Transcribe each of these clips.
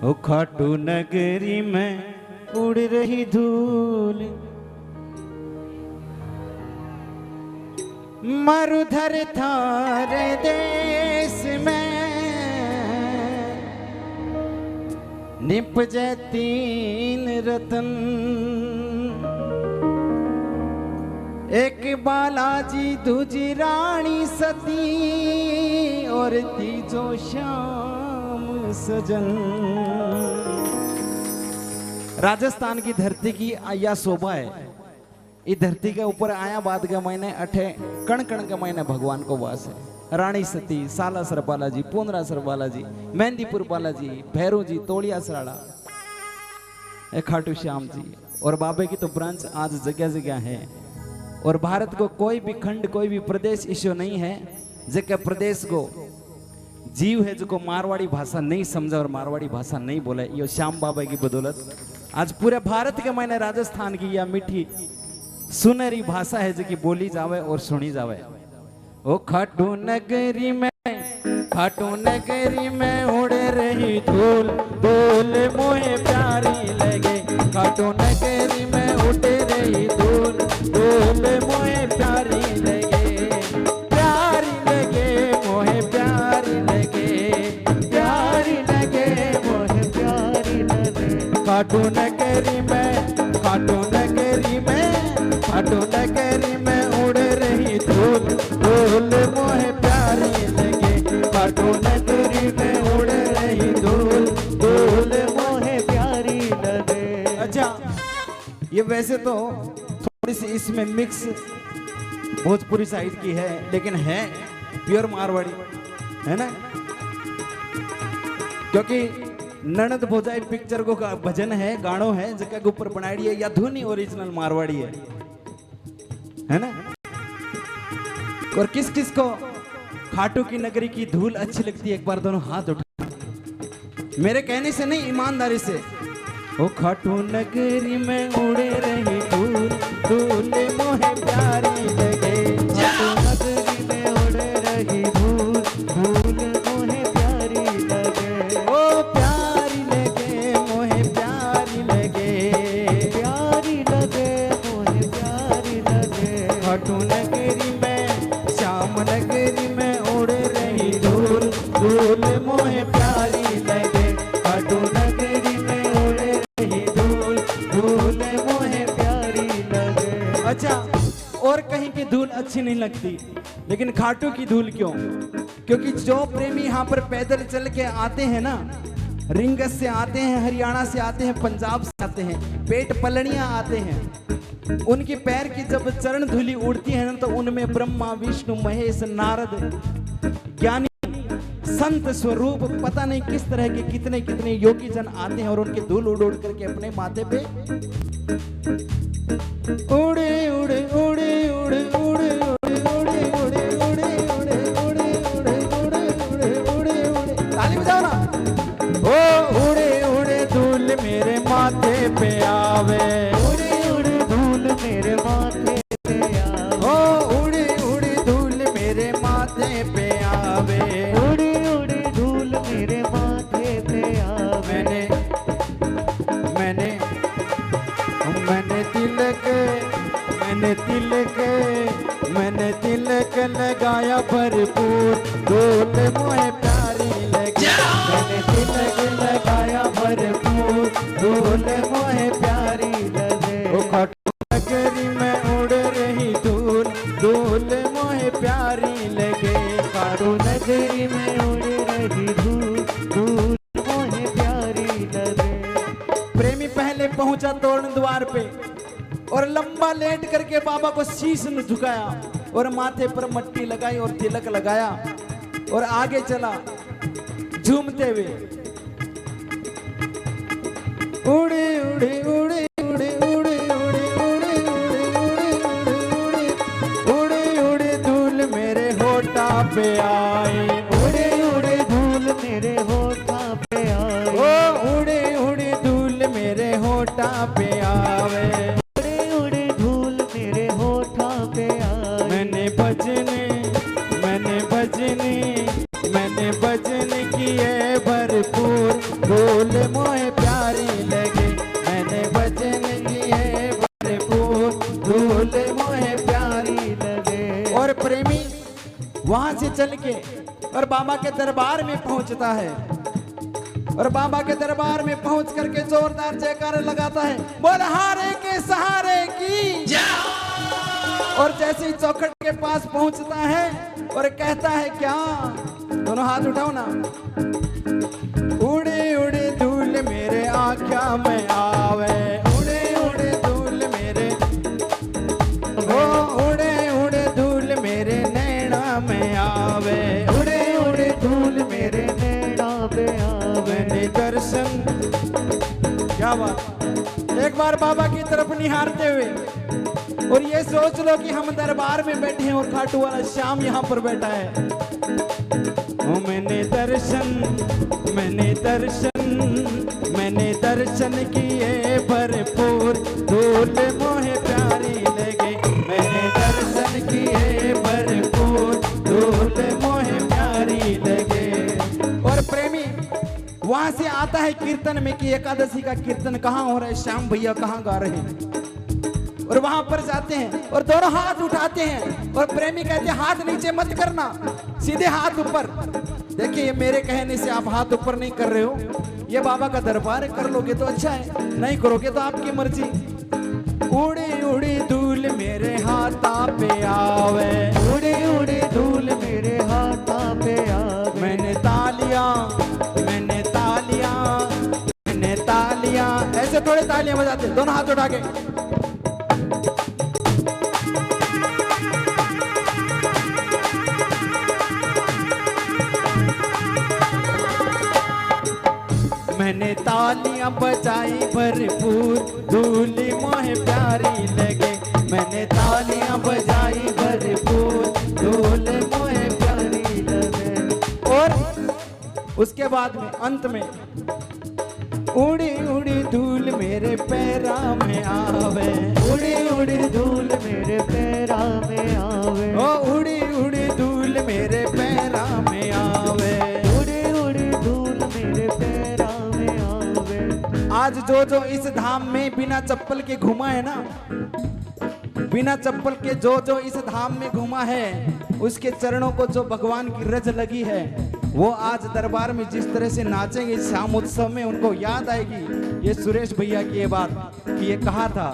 ओ खाटू नगरी में उड़ रही धूल, मरुधर थारे देश में निपजे तीन रतन, एक बालाजी दूजी रानी सती और तीजो श्याम सजन। राजस्थान की धरती की आया शोभा है। इस धरती के ऊपर आया बाद के महीने अठे कण कण के महीने भगवान को वास है। रानी सती, सालासर बालाजी, पूंदरासर बालाजी, मेहंदीपुर बालाजी, भैरू जी, तोड़िया सराड़ा, खाटू श्याम जी और बाबे की तो ब्रांच आज जगह जगह है। और भारत को कोई भी खंड, कोई भी प्रदेश इश्यू नहीं है जगह प्रदेश को जीव है जो मारवाड़ी भाषा नहीं समझा और मारवाड़ी भाषा नहीं बोले। ये श्याम बाबा की बदौलत आज पूरे भारत के मैंने राजस्थान की यह मीठी सुनहरी भाषा है जो कि बोली जावे और सुनी जावे। ओ खाटू नगरी में, खाटू नगरी में उड़ रही धूल, धूल मोहे प्यारी लगे। खाटू नगरी में उड़ रही धूल, धूल मोहे प्यारी लगे, प्यारी लगे मोहे प्यारी लगे, प्यारी लगे मोहे प्यारी लगे। खाटू नगरी में, खाटू नगरी में, खाटू नगरी में उड़ रही धूल, धूल मोहे प्यारी लगे। खाटू नगरी में उड़ रही धूल, धूल मोहे प्यारी लगे। अच्छा, ये वैसे तो थोड़ी सी इसमें मिक्स भोजपुरी साइड की है, लेकिन है प्योर मारवाड़ी है ना, क्योंकि ननद भोजाई पिक्चर को भजन है, गानो है जगह के ऊपर बनाई है, या धुन ही ओरिजिनल मारवाड़ी है ना। और किस किस को खाटू की नगरी की धूल अच्छी लगती है, एक बार दोनों हाथ उठा, मेरे कहने से नहीं, ईमानदारी से। ओ खाटू नगरी में उड़े रही धूल, धूल मोहे प्यारी लगे। खाटू नगरी में उड़े रही धूल, धूल मोहे प्यारी लगे। ओ प्यारी लगे मोहे प्यारी लगे, प्यारी लगे मोहे प्यारी लगे। खाटू नगरी में, श्याम नगरी में उड़े रही धूल, धूल मोहे प्यारी लगे। खाटू नगरी में उड़े रही धूल, धूल मोहे प्यारी लगे। अच्छा, और कहीं की धूल अच्छी नहीं लगती, लेकिन खाटू की धूल क्यों? क्योंकि जो प्रेमी यहाँ पर पैदल चल के आते हैं ना, रिंगस से आते हैं, हरियाणा से आते हैं, पंजाब से आते हैं, पेट पलड़ियाँ आते हैं, उनके पैर की जब चरण धूलि उड़ती है ना, तो उनमें ब्रह्मा, विष्णु, महेश, नारद, ज्ञानी संत स्वरूप, पता नहीं किस तरह के कितने कितने योगी जन आते हैं और उनके धूल उड़ उड़ करके अपने माथे पे उड़े उड़े उड़े उड़े उड़े उड़े उड़े उड़े उड़े उड़े उड़े उड़े उड़े उड़े उड़े उड़े, ताली बजाओ ना। ओ उड़े उड़े धूल मेरे माथे पे आवे, उड़े उड़े धूल मेरे माथे पे आवे। ओ उड़े उड़े धूल मेरे माथे पे आवे, उड़े उड़े धूल मेरे माथे पे आवे। मैंने तिलक, मैंने तिलक, मैंने तिलक लगाया भरपूर, धूल मोहे प्यारी लगी। मैंने तिलक लगाया भरपूर, धूल मोहे प्यारी लगे। ओ खाटू नगरी में उड़ रही धूल, धूल मोहे प्यारी लगे। खाटू नगरी में उड़ रही धूल, धूल मोहे प्यारी लगे। प्रेमी पहले पहुंचा तोरण द्वार पे और लंबा लेट करके बाबा को शीश न झुकाया और माथे पर मट्टी लगाई और तिलक लगाया और आगे चला झूमते हुए। उड़े उड़े उड़े उड़े उड़े उड़े उड़े उड़े उड़े उड़े उड़े उड़े धूल मेरे होठा पे आए, उड़े उड़े धूल मेरे होठा पे आए। ओ उड़े उड़े धूल मेरे होठा पे आवे, मैंने भजन किए भरपूर, धूल मोहे प्यारी लगे, मैंने भजन किए भरपूर, धूल मोहे प्यारी लगे। और प्रेमी वहां से चल के और बाबा के दरबार में पहुंचता है, और बाबा के दरबार में पहुंच करके जोरदार जयकारा लगाता है, बोल हारे के सहारे की जय। और जैसे ही चौखट के पास पहुंचता है और कहता है क्या, दोनों हाथ उठाओ ना, उड़े उड़े धूल मेरे आँखा में आवे, उड़े उड़े धूल मेरे, ओ उड़े उड़े धूल मेरे नैना में आवे, उड़े उड़े धूल मेरे नैना में आवे। मैंने दर्शन, क्या बात, एक बार बाबा की तरफ निहारते हुए, और ये सोच लो कि हम दरबार में बैठे हैं और खाटू वाला श्याम यहाँ पर बैठा है। ओ मैंने दर्शन, मैंने दर्शन, मैंने दर्शन किए भरपूर, धूल मोहे प्यारी लगे, मैंने दर्शन किए भरपूर, धूल मोहे प्यारी लगे। और प्रेमी वहां से आता है कीर्तन में कि एकादशी का कीर्तन कहाँ हो रहा है, श्याम भैया कहाँ गा रहे हैं। और वहां पर जाते हैं और दोनों हाथ उठाते हैं, और प्रेमी कहते हैं हाथ नीचे मत करना, सीधे हाथ ऊपर। देखिए ये मेरे कहने से आप हाथ ऊपर नहीं कर रहे हो, ये बाबा का दरबार है, कर लोगे तो अच्छा है, नहीं करोगे तो आपकी मर्जी। उड़ी उड़ी धूल मेरे हाथा पे आवे, उड़ी उड़ी धूल मेरे हाथा पे आवे। मैंने तालियां, मैंने तालियां, मैंने तालियां, ऐसे थोड़े तालियां बजाते, दोनों हाथ उठा के। मैंने तालियां बजाई भरपूर, धूल मोहे प्यारी लगे, मैंने तालियां बजाई भरपूर, धूल मोहे प्यारी लगे। और उसके बाद में अंत में उड़ी उड़ी धूल मेरे पैरा में आवे, उड़ी उड़ी धूल मेरे पैरा में आवे, ओ उड़ी उड़ी धूल मेरे पैरा में आवे, उड़ी उड़ी धूल मेरे पैरा में आवे। आज जो जो इस धाम में बिना चप्पल के घुमा है ना, बिना चप्पल के जो जो इस धाम में घुमा है, उसके चरणों को जो भगवान की रज लगी है, वो आज दरबार में जिस तरह से नाचेंगे श्याम उत्सव में, उनको याद आएगी ये सुरेश भैया की ये बात कि ये कहा था,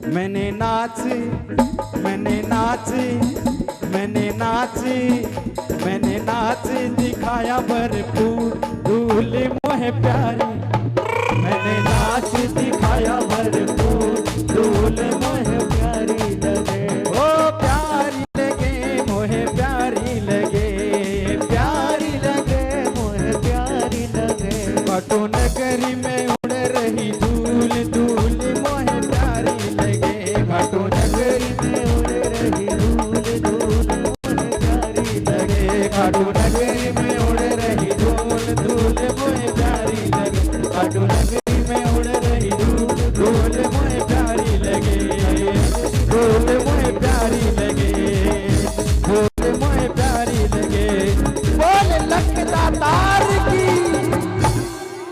मैंने नाच, मैंने नाच, मैंने नाच, मैंने नाच दिखाया भरपूर, धूल मोहे प्यारी, मैंने नाच दिखाया